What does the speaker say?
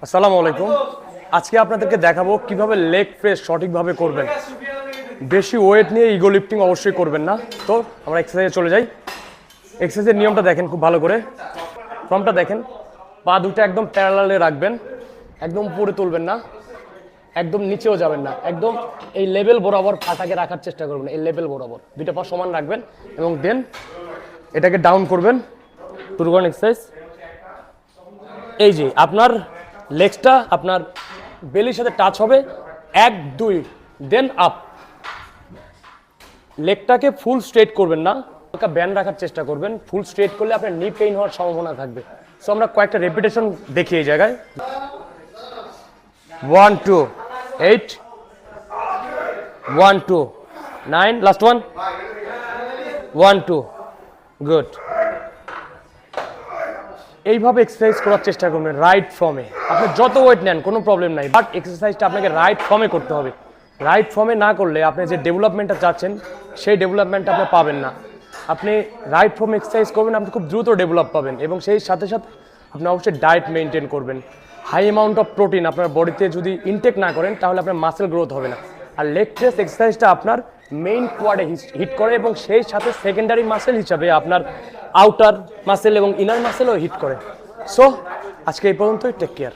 আসসালামু আলাইকুম। আজকে আপনাদেরকে দেখাবো কিভাবে লেগ প্রেস সঠিকভাবে করবেন। বেশি ওয়েট নিয়ে ইগো লিফটিং অবশ্যই করবেন না। তো আমরা এক্সারসাইজে চলে যাই। এক্সারসাইজের নিয়মটা দেখেন খুব ভালো করে। ফর্মটা দেখেন, পা দুটো একদম প্যারালালে রাখবেন, একদম উপরে তুলবেন না, একদম নিচেও যাবেন না, একদম এই লেভেল বরাবর পাটাকে রাখার চেষ্টা করবেন। এই লেভেল বরাবর দুইটা পা সমান রাখবেন এবং দেন এটাকে ডাউন করবেন। শুরু করেন এক্সারসাইজ। এই যে আপনার লেগসটা আপনার বেলির সাথে টাচ হবে, 1 2 দেন আপ। লেগটাকে ফুল স্ট্রেট করবেন না, হালকা ব্যান্ড রাখার চেষ্টা করবেন। ফুল স্ট্রেট করলে আপনার নি পেইন হওয়ার সম্ভাবনা থাকবে। সো আমরা কয়েকটা রেপিটেশন দেখি এই জায়গায়। 1 2 8 1 2 9, লাস্ট ওয়ান 1 2, গুড। এইভাবে এক্সারসাইজ করার চেষ্টা করবেন রাইট ফর্মে। আপনি যত ওয়েট নেন কোনো প্রবলেম নাই, বাট এক্সারসাইজটা আপনাকে রাইট ফর্মে করতে হবে। রাইট ফর্মে না করলে আপনি যে ডেভেলপমেন্টটা চাচ্ছেন সেই ডেভেলপমেন্টটা আপনি পাবেন না। আপনি রাইট ফর্মে এক্সারসাইজ করবেন, আপনি খুব দ্রুত ডেভেলপ পাবেন। এবং সেই সাথে সাথে আপনি অবশ্যই ডায়েট মেনটেন করবেন। হাই অ্যামাউন্ট অফ প্রোটিন আপনার বডিতে যদি ইনটেক না করেন তাহলে আপনার মাসেল গ্রোথ হবে না। আর লেগ প্রেস এক্সারসাইজটা আপনার মেইন কোয়াডে হিট করে এবং সেই সাথে সেকেন্ডারি মাসেল হিসাবে আপনার আউটার মাসেল এবং ইনার মাসেলও হিট করে। সো আজকে এই পর্যন্তই, টেক কেয়ার।